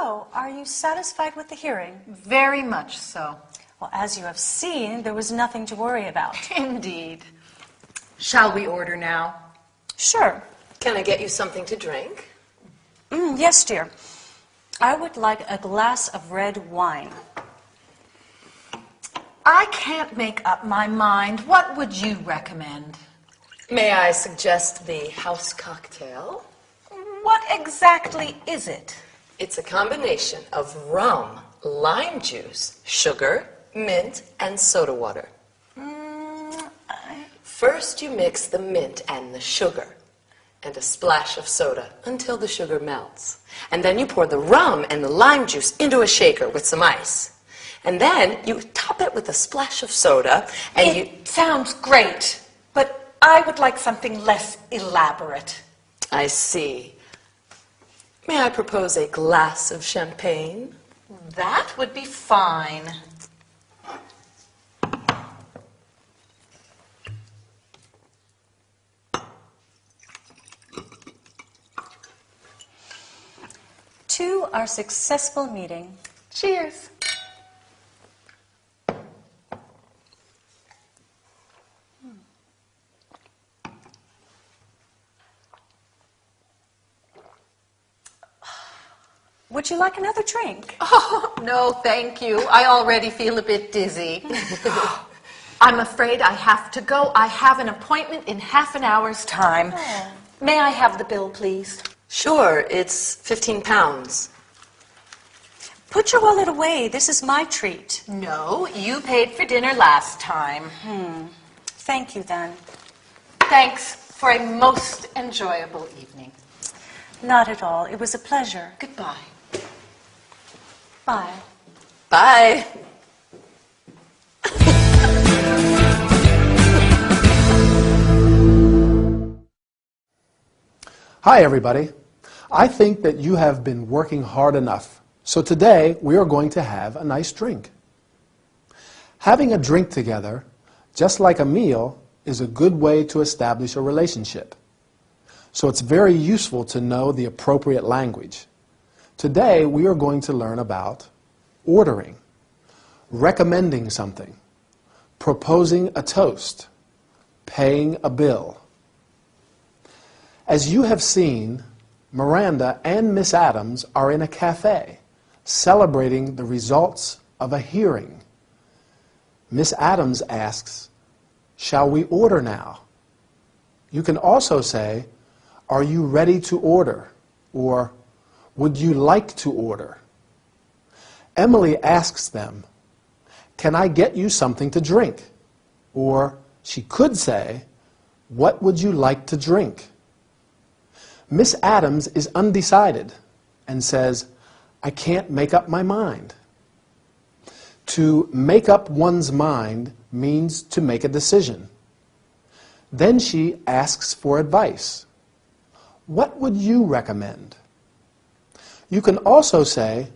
So, are you satisfied with the hearing? Very much so. Well, as you have seen, there was nothing to worry about. Indeed. Shall we order now? Sure. Can I get you something to drink? Yes, dear. I would like a glass of red wine. I can't make up my mind. What would you recommend? May I suggest the house cocktail? What exactly is it? It's a combination of rum, lime juice, sugar, mint, and soda water. First you mix the mint and the sugar and a splash of soda until the sugar melts. And then you pour the rum and the lime juice into a shaker with some ice. And then you top it with a splash of soda and It sounds great, but I would like something less elaborate. I see. May I propose a glass of champagne? That would be fine. To our successful meeting. Cheers. Would you like another drink? Oh, no, thank you. I already feel a bit dizzy. I'm afraid I have to go. I have an appointment in half an hour's time. Oh. May I have the bill, please? Sure, it's 15 pounds. Put your wallet away. This is my treat. No, you paid for dinner last time. Thank you, then. Thanks for a most enjoyable evening. Not at all. It was a pleasure. Goodbye. Bye. Bye. Hi, everybody. I think that you have been working hard enough. So today, we are going to have a nice drink. Having a drink together, just like a meal, is a good way to establish a relationship. So it's very useful to know the appropriate language. Today, we are going to learn about ordering, recommending something, proposing a toast, paying a bill. As you have seen, Miranda and Miss Adams are in a cafe celebrating the results of a hearing. Miss Adams asks, "Shall we order now?" You can also say, "Are you ready to order?" or "Would you like to order?" Emily asks them, "Can I get you something to drink?" Or she could say, "What would you like to drink?" Miss Adams is undecided and says, "I can't make up my mind." To make up one's mind means to make a decision. Then she asks for advice. "What would you recommend?" You can also say,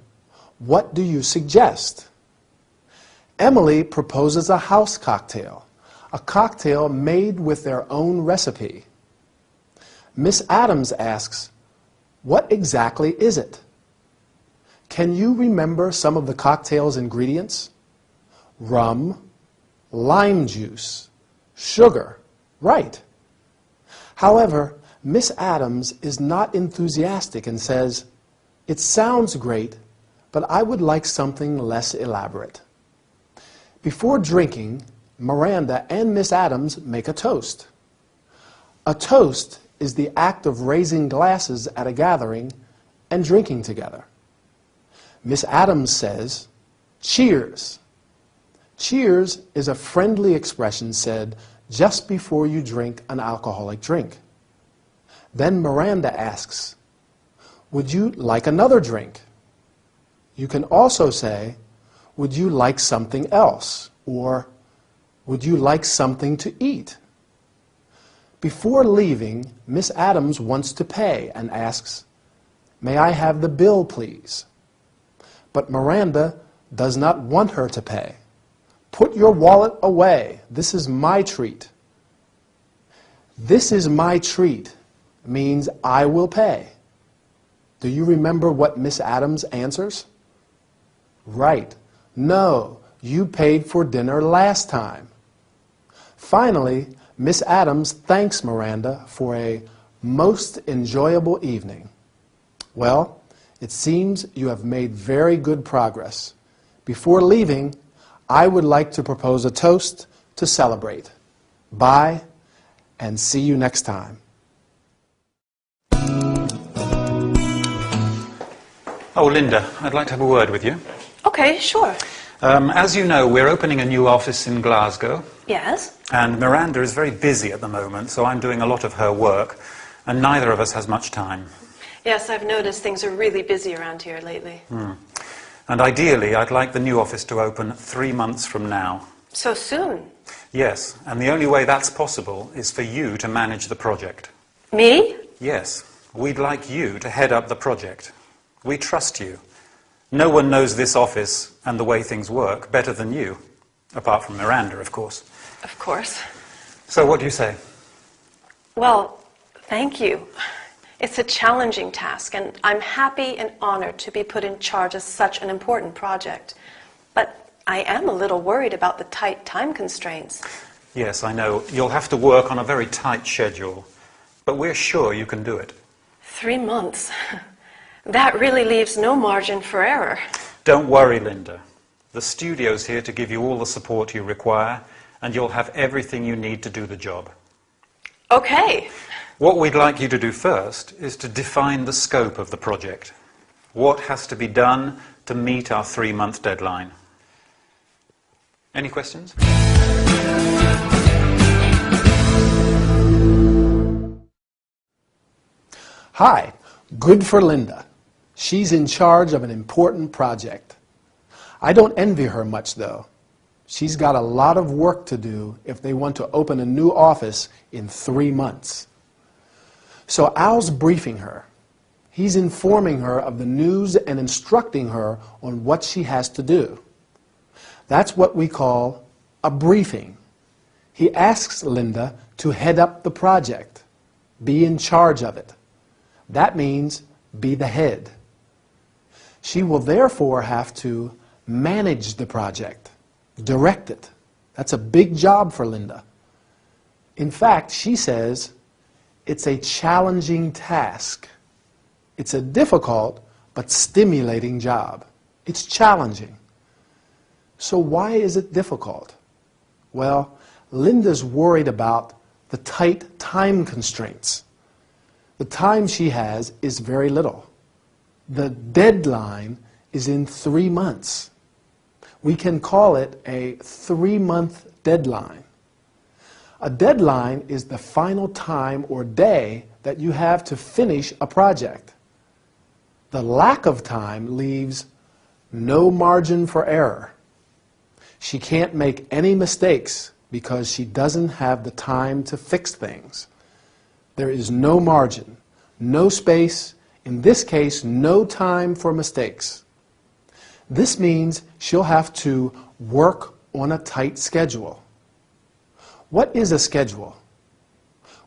"What do you suggest?" Emily proposes a house cocktail, a cocktail made with their own recipe. Miss Adams asks, "What exactly is it?" Can you remember some of the cocktail's ingredients? Rum, lime juice, sugar. Right. However, Miss Adams is not enthusiastic and says, "It sounds great, but I would like something less elaborate." Before drinking, Miranda and Miss Adams make a toast. A toast is the act of raising glasses at a gathering and drinking together. Miss Adams says, "Cheers." Cheers is a friendly expression said just before you drink an alcoholic drink. Then Miranda asks, "Would you like another drink?" You can also say, "Would you like something else?" or "Would you like something to eat?" Before leaving, Miss Adams wants to pay and asks, "May I have the bill, please?" But Miranda does not want her to pay. "Put your wallet away. This is my treat." "This is my treat" means I will pay. Do you remember what Miss Adams answers? Right. No, you paid for dinner last time. Finally, Miss Adams thanks Miranda for a most enjoyable evening. Well, it seems you have made very good progress. Before leaving, I would like to propose a toast to celebrate. Bye, and see you next time. Oh, Linda, I'd like to have a word with you. Okay, sure. As you know, we're opening a new office in Glasgow, Yes? and Miranda is very busy at the moment, so I'm doing a lot of her work, and neither of us has much time. Yes, I've noticed things are really busy around here lately. And ideally, I'd like the new office to open 3 months from now. So soon? Yes, and the only way that's possible is for you to manage the project. Me? Yes, we'd like you to head up the project. We trust you. No one knows this office and the way things work better than you, apart from Miranda, of course. Of course. So what do you say? Well, thank you. It's a challenging task, and I'm happy and honored to be put in charge of such an important project. But I am a little worried about the tight time constraints. Yes, I know. You'll have to work on a very tight schedule, but we're sure you can do it. 3 months. That really leaves no margin for error. Don't worry, Linda. The studio's here to give you all the support you require, and you'll have everything you need to do the job. Okay. What we'd like you to do first is to define the scope of the project. What has to be done to meet our 3-month deadline? Any questions? Hi, good for Linda. She's in charge of an important project. I don't envy her much, though. She's got a lot of work to do if they want to open a new office in 3 months. So Al's briefing her. He's informing her of the news and instructing her on what she has to do. That's what we call a briefing. He asks Linda to head up the project, be in charge of it. That means be the head. She will therefore have to manage the project, direct it. That's a big job for Linda. In fact, she says it's a challenging task. It's a difficult but stimulating job. It's challenging. So why is it difficult? Well, Linda's worried about the tight time constraints. The time she has is very little. The deadline is in 3 months. We can call it a 3-month deadline. A deadline is the final time or day that you have to finish a project. The lack of time leaves no margin for error. She can't make any mistakes because she doesn't have the time to fix things. There is no margin, no space, in this case, no time for mistakes. This means she'll have to work on a tight schedule. What is a schedule?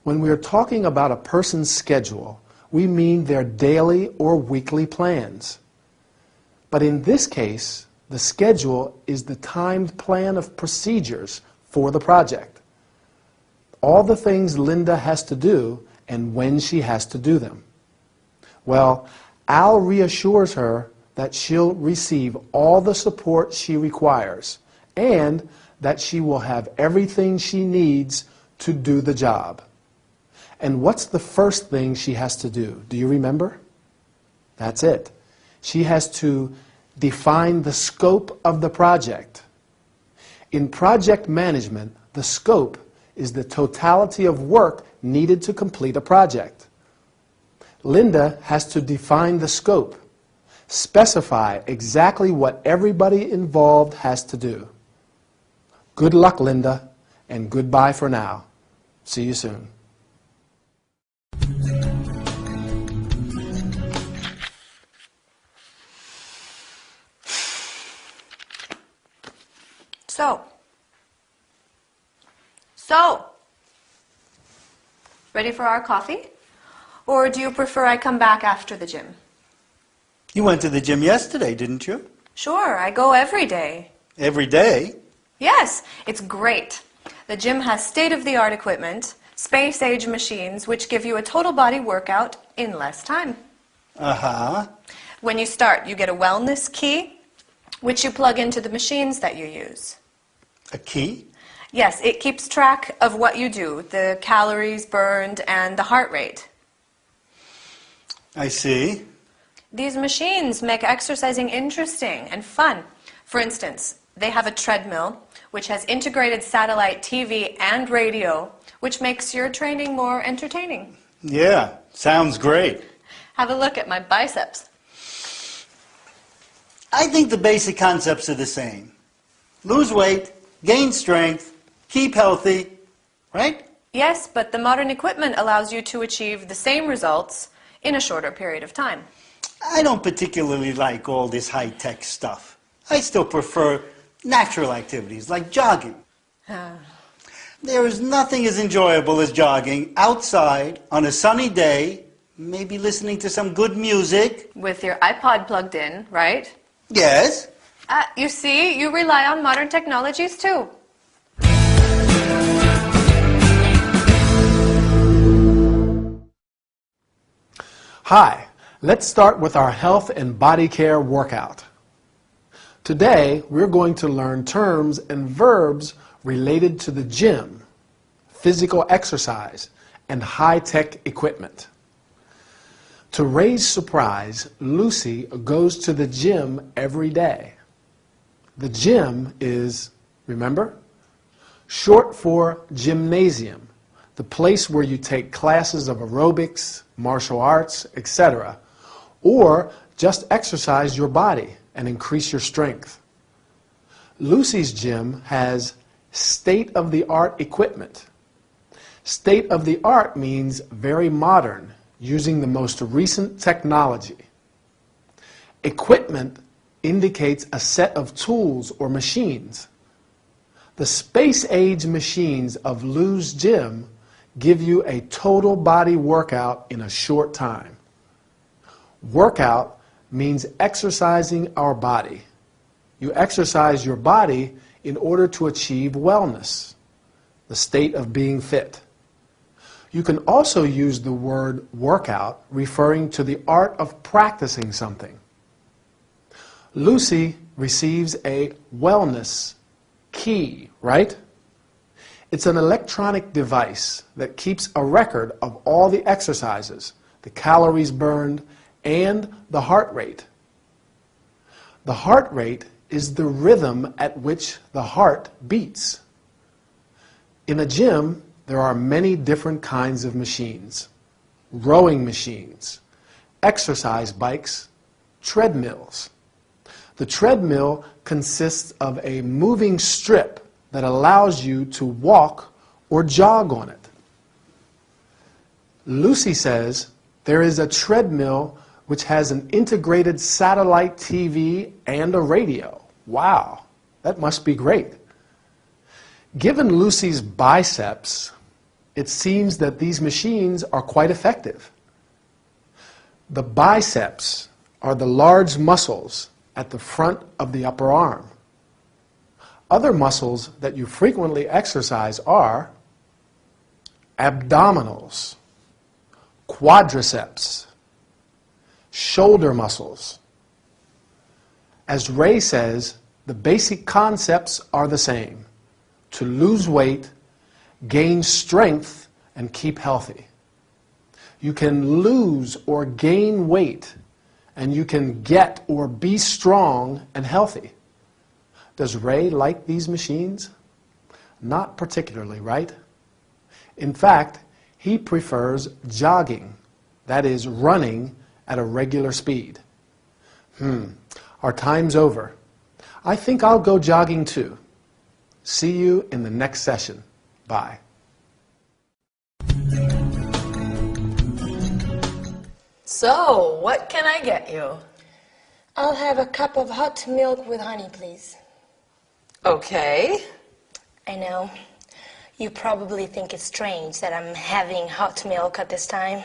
When we are talking about a person's schedule, we mean their daily or weekly plans. But in this case, the schedule is the timed plan of procedures for the project. All the things Linda has to do and when she has to do them. Well, Al reassures her that she'll receive all the support she requires and that she will have everything she needs to do the job. And what's the first thing she has to do? Do you remember? That's it. She has to define the scope of the project. In project management, the scope is the totality of work needed to complete a project. Linda has to define the scope, specify exactly what everybody involved has to do. Good luck, Linda, and goodbye for now. See you soon. So, ready for our coffee? Or do you prefer I come back after the gym? You went to the gym yesterday, didn't you? Sure, I go every day. Every day? Yes, it's great. The gym has state-of-the-art equipment, space-age machines, which give you a total body workout in less time. Uh-huh. When you start, you get a wellness key, which you plug into the machines that you use. A key? Yes, it keeps track of what you do, the calories burned and the heart rate. I see. These machines make exercising interesting and fun. For instance, they have a treadmill, which has integrated satellite TV and radio, which makes your training more entertaining. Yeah, sounds great. Have a look at my biceps. I think the basic concepts are the same. Lose weight, gain strength, keep healthy, right? Yes, but the modern equipment allows you to achieve the same results in a shorter period of time. I don't particularly like all this high-tech stuff. I still prefer natural activities like jogging. There is nothing as enjoyable as jogging outside on a sunny day, maybe listening to some good music. With your iPod plugged in, right? Yes. You see, you rely on modern technologies too. Hi, let's start with our health and body care workout. Today, we're going to learn terms and verbs related to the gym, physical exercise, and high-tech equipment. To Ray's surprise, Lucy goes to the gym every day. The gym is, remember, short for gymnasium, the place where you take classes of aerobics, martial arts, etc., or just exercise your body and increase your strength. Lucy's gym has state-of-the-art equipment. State-of-the-art means very modern, using the most recent technology. Equipment indicates a set of tools or machines. The space-age machines of Lou's gym give you a total body workout in a short time. Workout means exercising our body. You exercise your body in order to achieve wellness, the state of being fit. You can also use the word workout referring to the art of practicing something. Lucy receives a wellness key, right? It's an electronic device that keeps a record of all the exercises, the calories burned, and the heart rate. The heart rate is the rhythm at which the heart beats. In a gym, there are many different kinds of machines: rowing machines, exercise bikes, treadmills. The treadmill consists of a moving strip that allows you to walk or jog on it. Lucy says there is a treadmill which has an integrated satellite TV and a radio. Wow, that must be great. Given Lucy's biceps, it seems that these machines are quite effective. The biceps are the large muscles at the front of the upper arm. Other muscles that you frequently exercise are abdominals, quadriceps, shoulder muscles. As Ray says, the basic concepts are the same: to lose weight, gain strength, and keep healthy. You can lose or gain weight, and you can get or be strong and healthy. Does Ray like these machines? Not particularly, right? In fact, he prefers jogging, that is, running at a regular speed. Our time's over. I think I'll go jogging too. See you in the next session. Bye. So, what can I get you? I'll have a cup of hot milk with honey, please. Okay. I know. You probably think it's strange that I'm having hot milk at this time.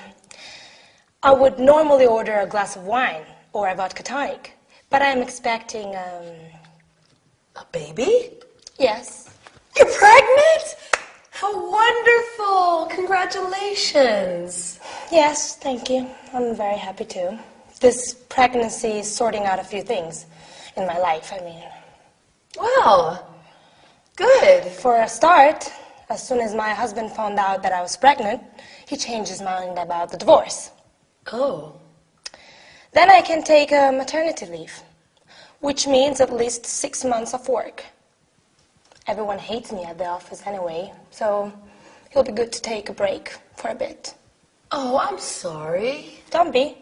I would normally order a glass of wine or a vodka tonic. But I'm expecting, A baby? yes. You're pregnant? How wonderful! Congratulations. Yes, thank you. I'm very happy too. This pregnancy is sorting out a few things in my life, I mean. Well, good. For a start, as soon as my husband found out that I was pregnant, he changed his mind about the divorce. Oh. Then I can take a maternity leave, which means at least 6 months of work. Everyone hates me at the office anyway, so it'll be good to take a break for a bit. Oh, I'm sorry. Don't be.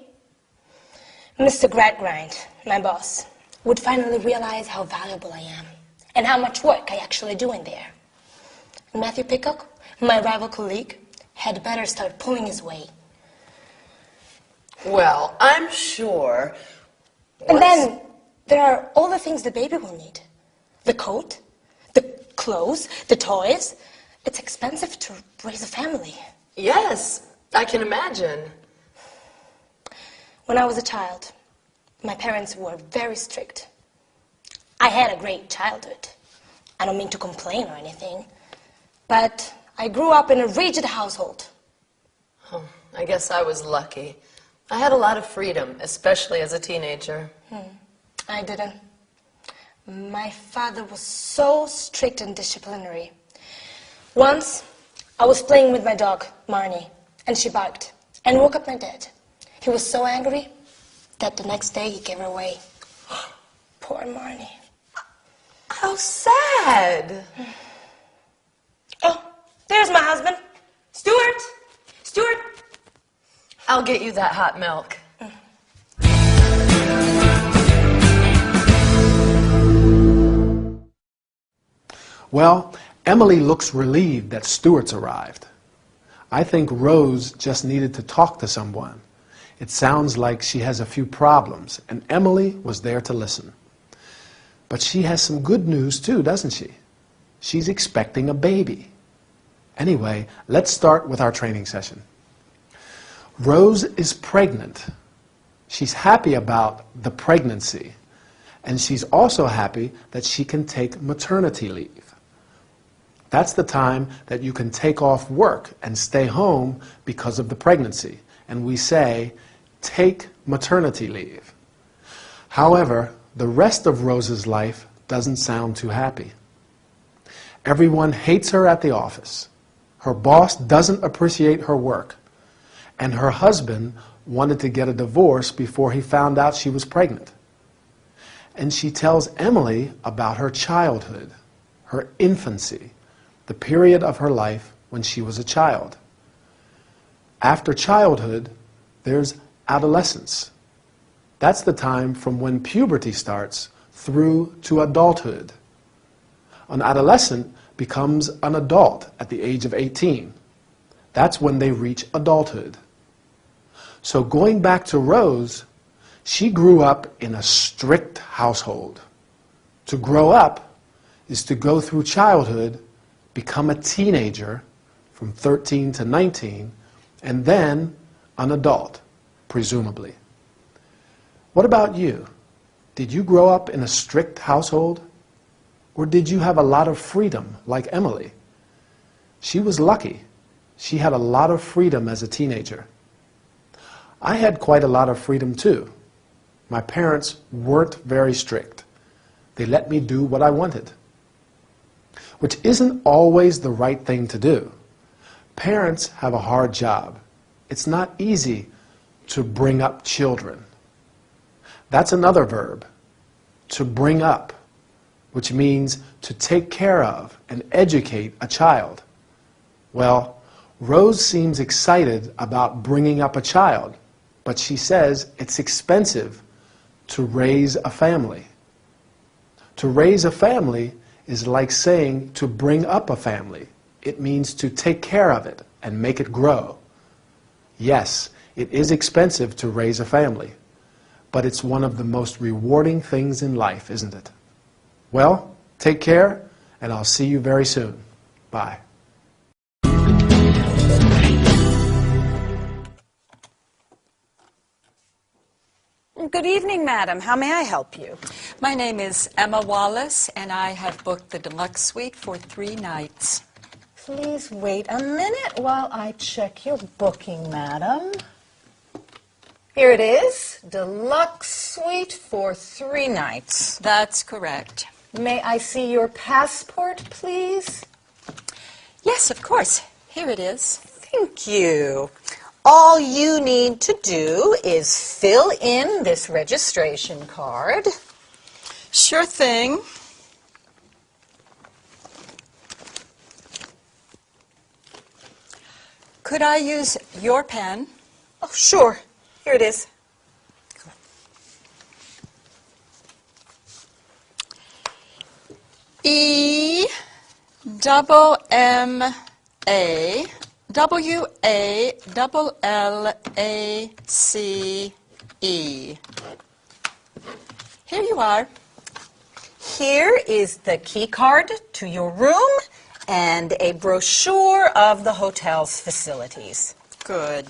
Mr. Gradgrind, my boss, would finally realize how valuable I am and how much work I actually do in there. And Matthew Peacock, my rival colleague, had better start pulling his weight. Well, I'm sure. And then there are all the things the baby will need. The coat, the clothes, the toys. It's expensive to raise a family. Yes, I can imagine. When I was a child, my parents were very strict. I had a great childhood. I don't mean to complain or anything, but I grew up in a rigid household. Oh, I guess I was lucky. I had a lot of freedom, especially as a teenager. I didn't. My father was so strict and disciplinary. Once, I was playing with my dog, Marnie, and she barked and woke up my dad. He was so angry that the next day he gave her away. Poor Marnie. How sad. Oh, there's my husband. Stuart! Stuart! I'll get you that hot milk. Well, Emily looks relieved that Stuart's arrived. I think Rose just needed to talk to someone. It sounds like she has a few problems, and Emily was there to listen. But she has some good news too, doesn't she? She's expecting a baby. Anyway, let's start with our training session. Rose is pregnant. She's happy about the pregnancy, and she's also happy that she can take maternity leave. That's the time that you can take off work and stay home because of the pregnancy. And we say, take maternity leave. However, the rest of Rose's life doesn't sound too happy. Everyone hates her at the office. Her boss doesn't appreciate her work. And her husband wanted to get a divorce before he found out she was pregnant. And she tells Emily about her childhood, her infancy, the period of her life when she was a child. After childhood, there's adolescence. That's the time from when puberty starts through to adulthood. An adolescent becomes an adult at the age of 18. That's when they reach adulthood. So going back to Rose, she grew up in a strict household. To grow up is to go through childhood, become a teenager from 13 to 19, and then an adult, presumably. What about you? Did you grow up in a strict household? Or did you have a lot of freedom, like Emily? She was lucky. She had a lot of freedom as a teenager. I had quite a lot of freedom too. My parents weren't very strict. They let me do what I wanted, which isn't always the right thing to do. Parents have a hard job. It's not easy to bring up children. That's another verb, to bring up, which means to take care of and educate a child. Well, Rose seems excited about bringing up a child, but she says it's expensive to raise a family. To raise a family is like saying to bring up a family. It means to take care of it and make it grow. Yes, it is expensive to raise a family, but it's one of the most rewarding things in life, isn't it? Well, take care, and I'll see you very soon. Bye. Good evening, madam. How may I help you? My name is Emma Wallace, and I have booked the deluxe suite for 3 nights. Please wait a minute while I check your booking, madam. Here it is, deluxe suite for 3 nights. That's correct. May I see your passport, please? Yes, of course. Here it is. Thank you. All you need to do is fill in this registration card. Sure thing. Could I use your pen? Oh, sure. Here it is. E-M-M-A-W-A-L-L-A-C-E. Here you are. Here is the key card to your room and a brochure of the hotel's facilities. Good.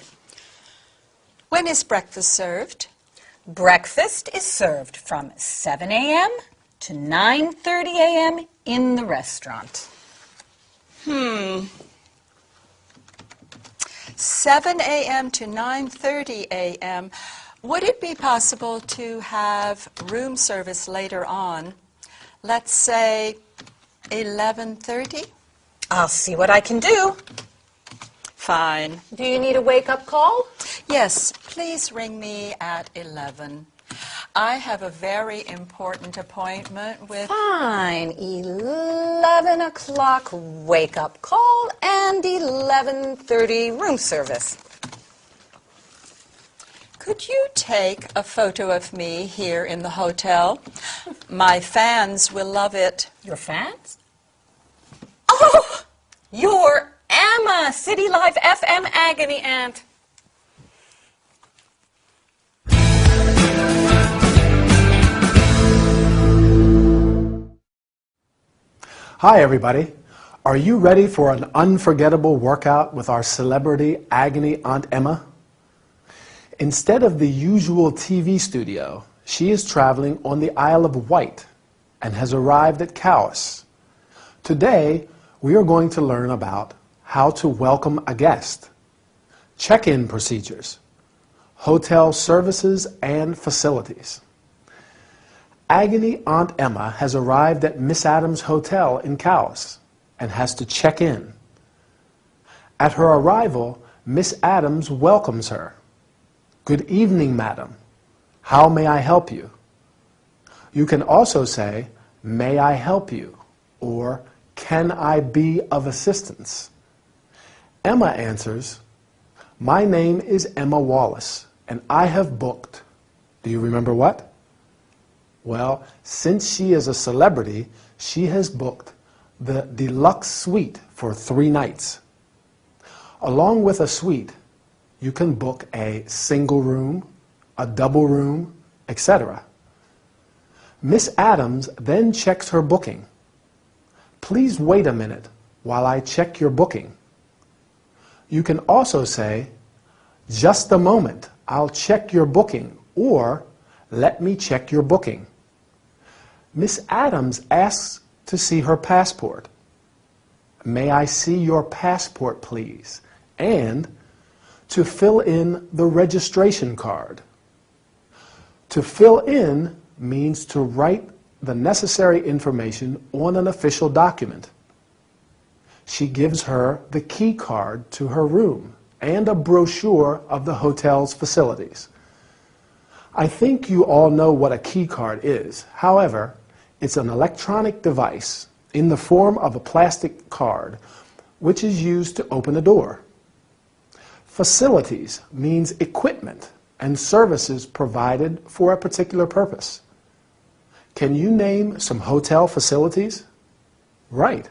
When is breakfast served? Breakfast is served from 7 a.m. to 9:30 a.m. in the restaurant. 7 a.m. to 9:30 a.m. Would it be possible to have room service later on? Let's say 11:30? I'll see what I can do. Fine. Do you need a wake-up call? Yes, please ring me at 11. I have a very important appointment with... Fine. 11 o'clock wake-up call and 11:30 room service. Could you take a photo of me here in the hotel? My fans will love it. Your fans? Oh, you're Emma, City Life FM Agony Aunt. Hi, everybody. Are you ready for an unforgettable workout with our celebrity agony Aunt Emma? Instead of the usual TV studio, she is traveling on the Isle of Wight and has arrived at Cowes. Today, we are going to learn about how to welcome a guest, check-in procedures, hotel services and facilities. Agony Aunt Emma has arrived at Miss Adams Hotel in Cowes and has to check in. At her arrival, Miss Adams welcomes her. Good evening, madam. How may I help you? You can also say, may I help you? Or, can I be of assistance? Emma answers, my name is Emma Wallace, and I have booked. Do you remember what? Well, since she is a celebrity, she has booked the deluxe suite for 3 nights. Along with a suite, you can book a single room, a double room, etc. Miss Adams then checks her booking. Please wait a minute while I check your booking. You can also say, just a moment, I'll check your booking, or let me check your booking. Miss Adams asks to see her passport. May I see your passport, please? And to fill in the registration card. To fill in means to write the necessary information on an official document. She gives her the key card to her room and a brochure of the hotel's facilities. I think you all know what a key card is. However, it's an electronic device in the form of a plastic card which is used to open a door. Facilities means equipment and services provided for a particular purpose. Can you name some hotel facilities? Right.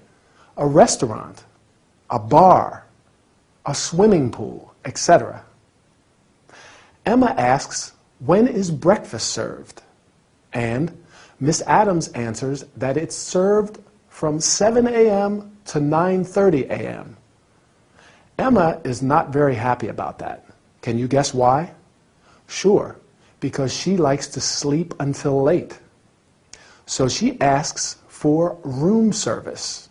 A restaurant, a bar, a swimming pool, etc. Emma asks, when is breakfast served? And Miss Adams answers that it's served from 7 a.m. to 9:30 a.m. Emma is not very happy about that. Can you guess why? Sure, because she likes to sleep until late. So she asks for room service.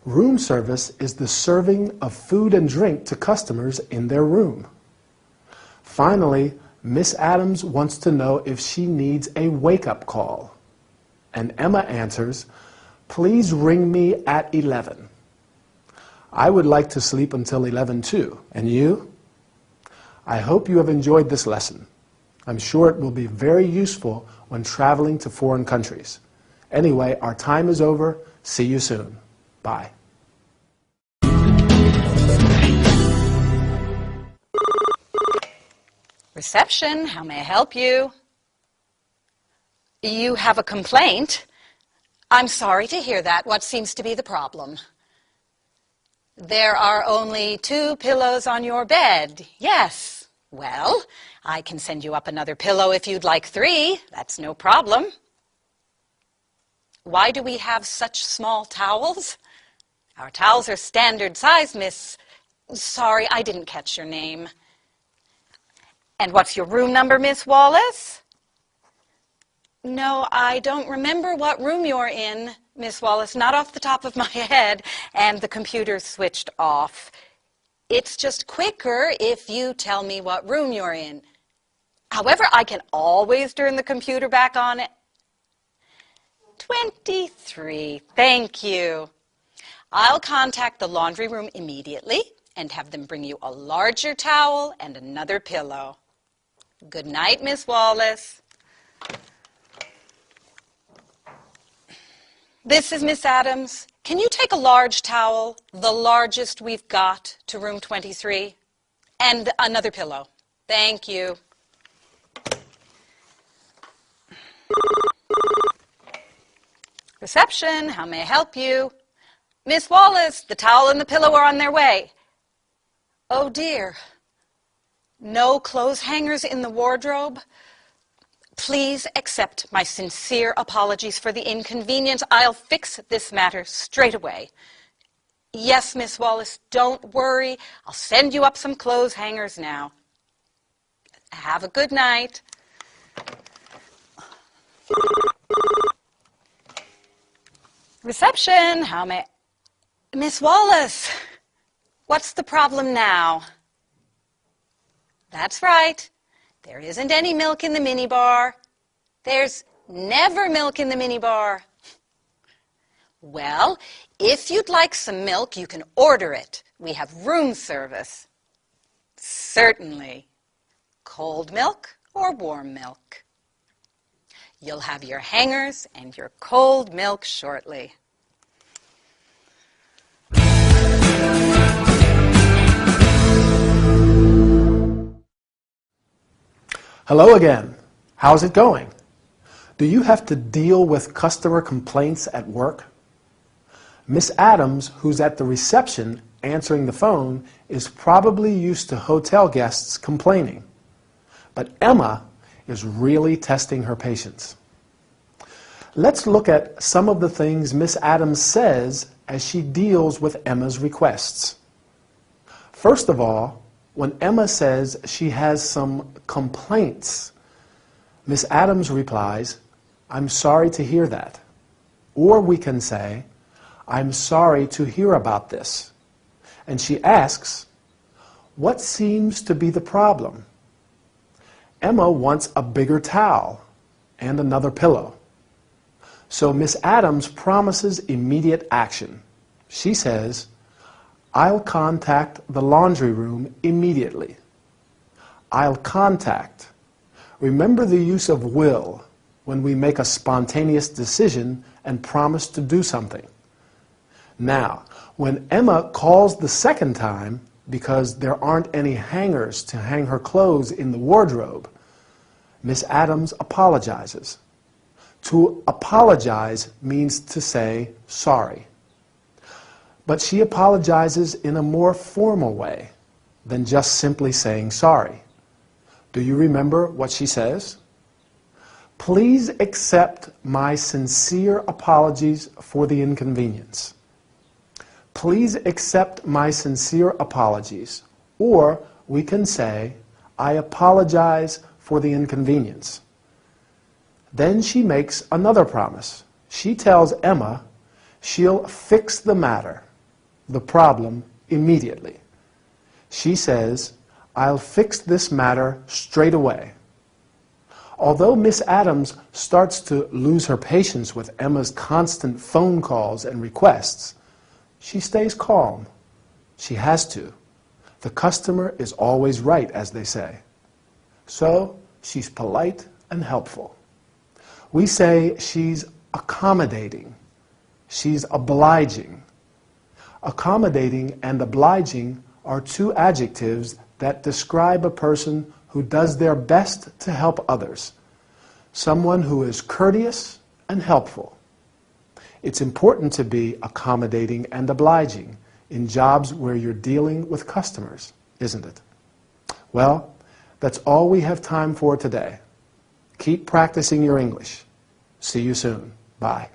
Room service is the serving of food and drink to customers in their room. Finally, Miss Adams wants to know if she needs a wake-up call. And Emma answers, "Please ring me at 11. I would like to sleep until 11 too. And you? I hope you have enjoyed this lesson. I'm sure it will be very useful when traveling to foreign countries. Anyway, our time is over. See you soon. Bye." Reception, how may I help you? You have a complaint? I'm sorry to hear that. What seems to be the problem? There are only 2 pillows on your bed. Yes. Well, I can send you up another pillow if you'd like 3. That's no problem. Why do we have such small towels? Our towels are standard size, Miss... Sorry, I didn't catch your name. And what's your room number, Miss Wallace? No, I don't remember what room you're in, Miss Wallace, not off the top of my head, and the computer's switched off. It's just quicker if you tell me what room you're in. However, I can always turn the computer back on. 23, thank you. I'll contact the laundry room immediately and have them bring you a larger towel and another pillow. Good night, Miss Wallace. This is Miss Adams. Can you take a large towel, the largest we've got, to room 23? And another pillow. Thank you. Reception, how may I help you? Miss Wallace, the towel and the pillow are on their way. Oh dear. No clothes hangers in the wardrobe? Please accept my sincere apologies for the inconvenience. I'll fix this matter straight away. Yes, Miss Wallace, don't worry. I'll send you up some clothes hangers now. Have a good night. Reception, how may... Miss Wallace, what's the problem now? That's right. There isn't any milk in the minibar. There's never milk in the minibar. Well, if you'd like some milk, you can order it. We have room service. Certainly. Cold milk or warm milk. You'll have your hangers and your cold milk shortly. Hello again. How's it going? Do you have to deal with customer complaints at work? Miss Adams, who's at the reception answering the phone, is probably used to hotel guests complaining. But Emma is really testing her patience. Let's look at some of the things Miss Adams says as she deals with Emma's requests. First of all, when Emma says she has some complaints, Miss Adams replies, "I'm sorry to hear that." Or we can say, "I'm sorry to hear about this." And she asks, "What seems to be the problem?" Emma wants a bigger towel and another pillow. So Miss Adams promises immediate action. She says, "I'll contact the laundry room immediately." I'll contact. Remember the use of will when we make a spontaneous decision and promise to do something. Now, when Emma calls the second time because there aren't any hangers to hang her clothes in the wardrobe, Miss Adams apologizes. To apologize means to say sorry. But she apologizes in a more formal way than just simply saying sorry. Do you remember what she says? "Please accept my sincere apologies for the inconvenience." Please accept my sincere apologies. Or we can say, "I apologize for the inconvenience. Then she makes another promise. She tells Emma she'll fix the matter, the problem, immediately. She says, "I'll fix this matter straight away." Although Miss Adams starts to lose her patience with Emma's constant phone calls and requests, she stays calm. She has to. The customer is always right, as they say. So she's polite and helpful. We say she's accommodating. She's obliging. Accommodating and obliging are two adjectives that describe a person who does their best to help others, someone who is courteous and helpful. It's important to be accommodating and obliging in jobs where you're dealing with customers, isn't it? Well, that's all we have time for today. Keep practicing your English. See you soon. Bye.